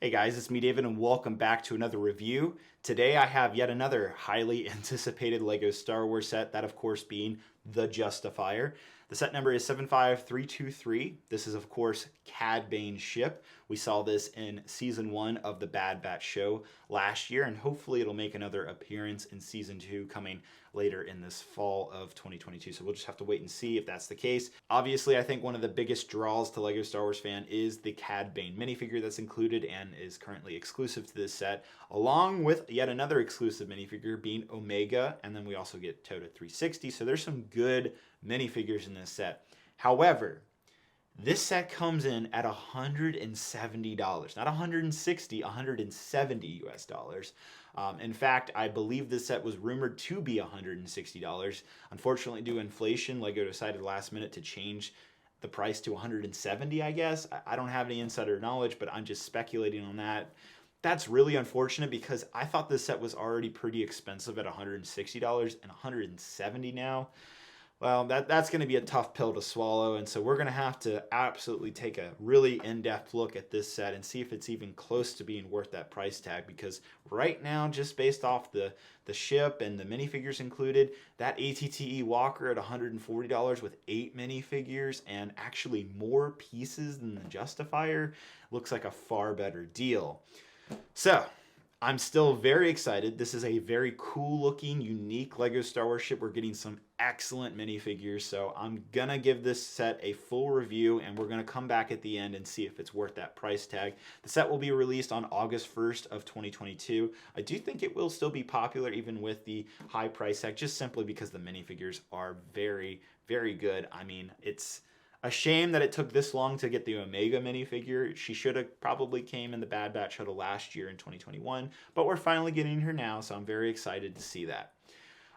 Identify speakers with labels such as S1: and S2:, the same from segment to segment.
S1: Hey guys, it's me David and welcome back to another review. Today I have yet another highly anticipated LEGO Star Wars set, that of course being the Justifier. The set number is 75323. This is of course Cad Bane's ship. We saw this in Season 1 of the Bad Batch show last year, and hopefully it'll make another appearance in Season 2 coming later in this fall of 2022. So we'll just have to wait and see if that's the case. Obviously, I think one of the biggest draws to LEGO Star Wars fan is the Cad Bane minifigure that's included and is currently exclusive to this set, along with yet another exclusive minifigure being Omega, and then we also get Toto 360. So there's some good minifigures in this set. However, this set comes in at $170, not $160, $170 US dollars. In fact, I believe this set was rumored to be $160. Unfortunately, due to inflation, LEGO decided last minute to change the price to $170, I guess. I don't have any insider knowledge, but I'm just speculating on that. That's really unfortunate because I thought this set was already pretty expensive at $160 and $170 now. Well, that's going to be a tough pill to swallow, and so we're going to have to absolutely take a really in-depth look at this set and see if it's even close to being worth that price tag, because right now, just based off the ship and the minifigures included, that ATTE Walker at $140 with 8 minifigures and actually more pieces than the Justifier looks like a far better deal. So I'm still very excited. This is a very cool looking, unique LEGO Star Wars ship. We're getting some excellent minifigures, so I'm gonna give this set a full review and we're gonna come back at the end and see if it's worth that price tag. The set will be released on August 1st of 2022. I do think it will still be popular even with the high price tag, just simply because the minifigures are very, very good. I mean, it's a shame that it took this long to get the Omega minifigure. She should have probably came in the Bad Batch shuttle last year in 2021, but we're finally getting her now, so I'm very excited to see that.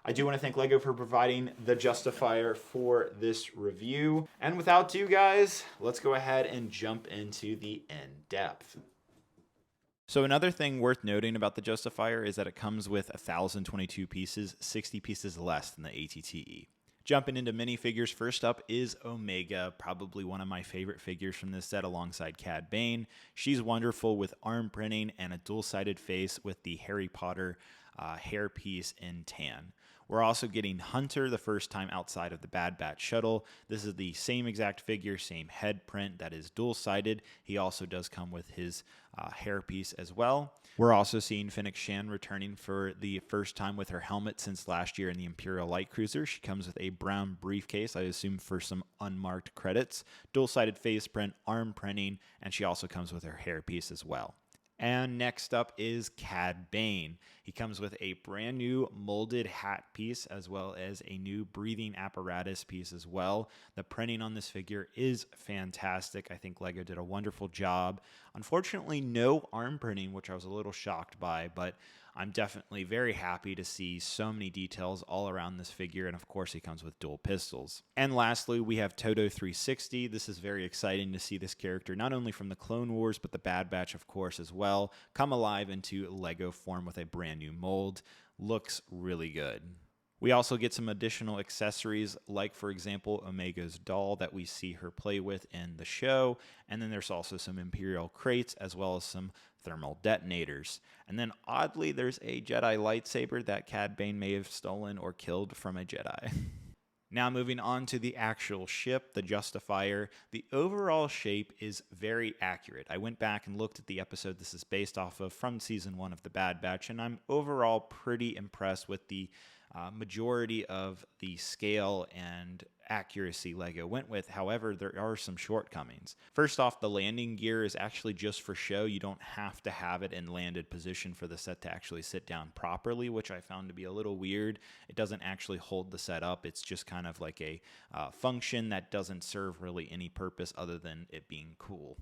S1: I do want to thank LEGO for providing the Justifier for this review. And without ado, guys, let's go ahead and jump into the in-depth. So another thing worth noting about the Justifier is that it comes with 1,022 pieces, 60 pieces less than the ATTE. Jumping into minifigures, first up is Omega, probably one of my favorite figures from this set alongside Cad Bane. She's wonderful with arm printing and a dual-sided face with the Harry Potter hairpiece in tan. We're also getting Hunter the first time outside of the Bad Batch shuttle. This is the same exact figure, same head print that is dual-sided. He also does come with his hairpiece as well. We're also seeing Fennec Shan returning for the first time with her helmet since last year in the Imperial Light Cruiser. She comes with a brown briefcase, I assume for some unmarked credits, dual-sided face print, arm printing, and she also comes with her hairpiece as well. And next up is Cad Bane. He comes with a brand new molded hat piece as well as a new breathing apparatus piece as well. The printing on this figure is fantastic. I think LEGO did a wonderful job. Unfortunately, no arm printing, which I was a little shocked by, but I'm definitely very happy to see so many details all around this figure, and of course he comes with dual pistols. And lastly, we have Toto 360. This is very exciting to see this character, not only from the Clone Wars, but the Bad Batch, of course, as well, come alive into LEGO form with a brand new mold. Looks really good. We also get some additional accessories, like, for example, Omega's doll that we see her play with in the show, and then there's also some Imperial crates, as well as some thermal detonators. And then, oddly, there's a Jedi lightsaber that Cad Bane may have stolen or killed from a Jedi. Now moving on to the actual ship, the Justifier, the overall shape is very accurate. I went back and looked at the episode this is based off of from Season 1 of the Bad Batch, and I'm overall pretty impressed with the majority of the scale and accuracy LEGO went with. However, there are some shortcomings. First off, the landing gear is actually just for show. You don't have to have it in landed position for the set to actually sit down properly, which I found to be a little weird. It doesn't actually hold the set up. It's just kind of like a function that doesn't serve really any purpose other than it being cool.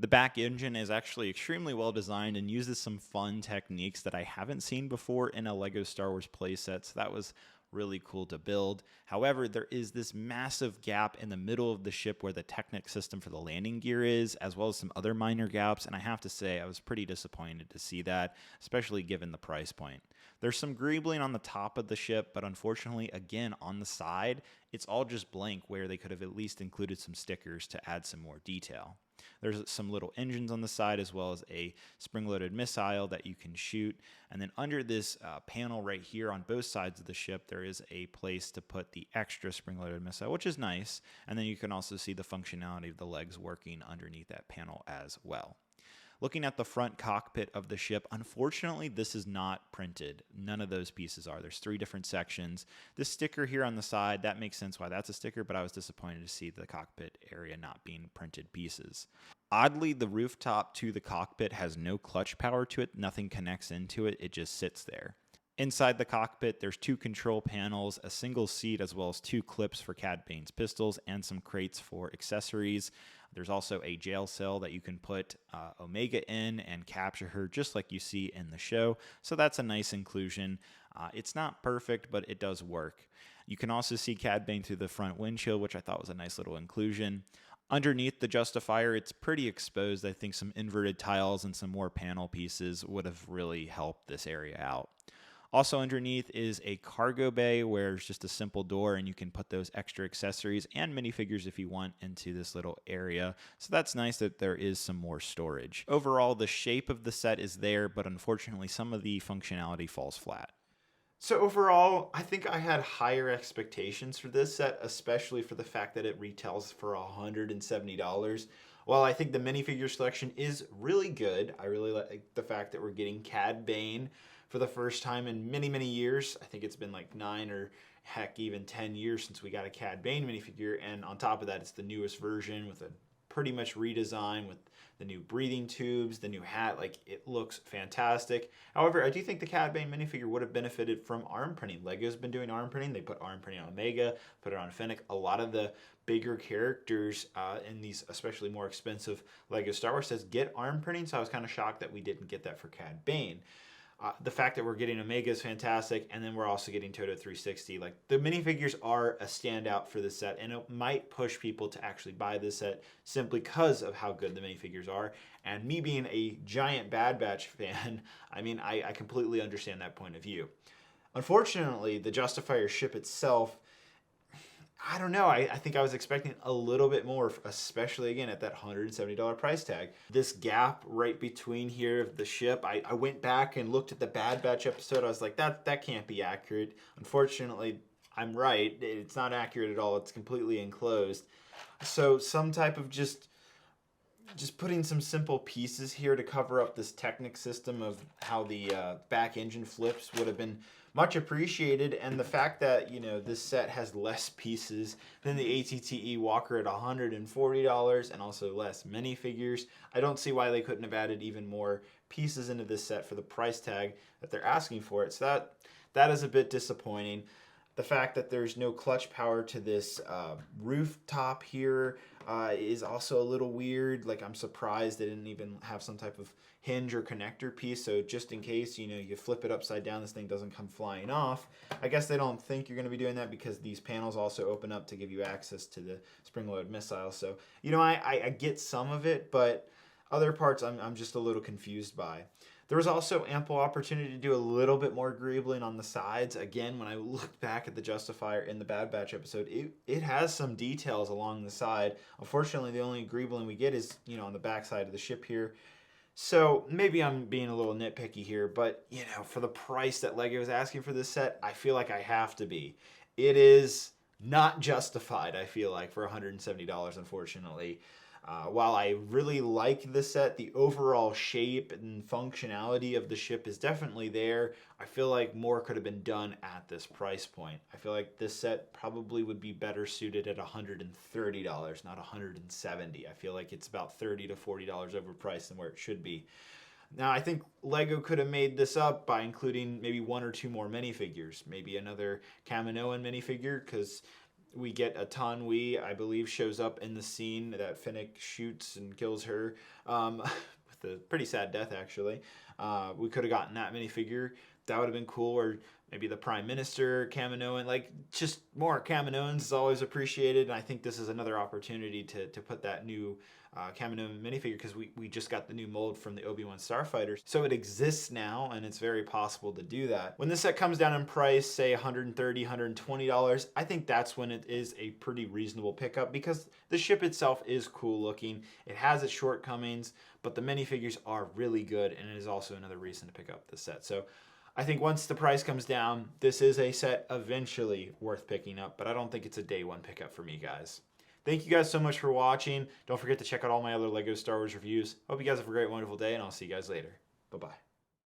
S1: The back engine is actually extremely well designed and uses some fun techniques that I haven't seen before in a LEGO Star Wars playset, so that was really cool to build. However, there is this massive gap in the middle of the ship where the Technic system for the landing gear is, as well as some other minor gaps, and I have to say I was pretty disappointed to see that, especially given the price point. There's some greebling on the top of the ship, but unfortunately, again, on the side, it's all just blank, where they could have at least included some stickers to add some more detail. There's some little engines on the side as well as a spring-loaded missile that you can shoot. And then under this panel right here on both sides of the ship, there is a place to put the extra spring-loaded missile, which is nice. And then you can also see the functionality of the legs working underneath that panel as well. Looking at the front cockpit of the ship, unfortunately, this is not printed. None of those pieces are. There's 3 different sections. This sticker here on the side, that makes sense why that's a sticker, but I was disappointed to see the cockpit area not being printed pieces. Oddly, the rooftop to the cockpit has no clutch power to it. Nothing connects into it. It just sits there. Inside the cockpit, there's 2 control panels, a single seat, as well as 2 clips for Cad Bane's pistols and some crates for accessories. There's also a jail cell that you can put Omega in and capture her just like you see in the show. So that's a nice inclusion. It's not perfect, but it does work. You can also see Cad Bane through the front windshield, which I thought was a nice little inclusion. Underneath the Justifier, it's pretty exposed. I think some inverted tiles and some more panel pieces would have really helped this area out. Also underneath is a cargo bay where it's just a simple door and you can put those extra accessories and minifigures if you want into this little area. So that's nice that there is some more storage. Overall, the shape of the set is there, but unfortunately some of the functionality falls flat. So overall, I think I had higher expectations for this set, especially for the fact that it retails for $170. While I think the minifigure selection is really good, I really like the fact that we're getting Cad Bane for the first time in many, many years. I think it's been like 9 or heck, even 10 years since we got a Cad Bane minifigure. And on top of that, it's the newest version with a pretty much redesign with the new breathing tubes, the new hat. Like, it looks fantastic. However, I do think the Cad Bane minifigure would have benefited from arm printing. Lego's been doing arm printing. They put arm printing on Omega, put it on Fennec. A lot of the bigger characters in these especially more expensive Lego Star Wars sets get arm printing, so I was kind of shocked that we didn't get that for Cad Bane. The fact that we're getting Omega is fantastic, and then we're also getting Toto 360. Like, the minifigures are a standout for this set, and it might push people to actually buy this set simply because of how good the minifigures are. And me being a giant Bad Batch fan, I mean, I completely understand that point of view. Unfortunately, the Justifier ship itself, I don't know. I think I was expecting a little bit more, especially again at that $170 price tag. This gap right between here of the ship, I went back and looked at the Bad Batch episode. I was like, that can't be accurate. Unfortunately, I'm right. It's not accurate at all. It's completely enclosed. So some type of just putting some simple pieces here to cover up this Technic system of how the back engine flips would have been much appreciated. And the fact that, you know, this set has less pieces than the ATTE Walker at $140 and also less minifigures, I don't see why they couldn't have added even more pieces into this set for the price tag that they're asking for it. So that is a bit disappointing. The fact that there's no clutch power to this rooftop here is also a little weird. Like, I'm surprised they didn't even have some type of hinge or connector piece, so just in case, you know, you flip it upside down, this thing doesn't come flying off. I guess they don't think you're going to be doing that because these panels also open up to give you access to the spring-loaded missile. So, you know, I get some of it, but other parts I'm just a little confused by. There was also ample opportunity to do a little bit more greebling on the sides. Again, when I look back at the Justifier in the Bad Batch episode, it has some details along the side. Unfortunately, the only greebling we get is, you know, on the back side of the ship here. So maybe I'm being a little nitpicky here, but, you know, for the price that Lego is asking for this set, I feel like I have to be. It is not justified, I feel like, for $170, unfortunately. While I really like the set, the overall shape and functionality of the ship is definitely there. I feel like more could have been done at this price point. I feel like this set probably would be better suited at $130, not $170. I feel like it's about $30 to $40 overpriced than where it should be. Now, I think Lego could have made this up by including maybe 1 or 2 more minifigures. Maybe another Kaminoan minifigure, because we get a Tanwi, I believe, shows up in the scene that Fennec shoots and kills her with a pretty sad death, actually. We could have gotten that minifigure. That would have been cool. Or maybe the Prime Minister, Kaminoan. Like, just more Kaminoans is always appreciated. And I think this is another opportunity to put that new Kamino minifigure because we just got the new mold from the Obi-Wan Starfighter. So it exists now, and it's very possible to do that. When this set comes down in price, say $130, $120, I think that's when it is a pretty reasonable pickup because the ship itself is cool looking. It has its shortcomings, but the minifigures are really good, and it is also another reason to pick up the set. So I think once the price comes down, this is a set eventually worth picking up, but I don't think it's a day one pickup for me, guys. Thank you guys so much for watching. Don't forget to check out all my other LEGO Star Wars reviews. Hope you guys have a great, wonderful day, and I'll see you guys later. Bye-bye.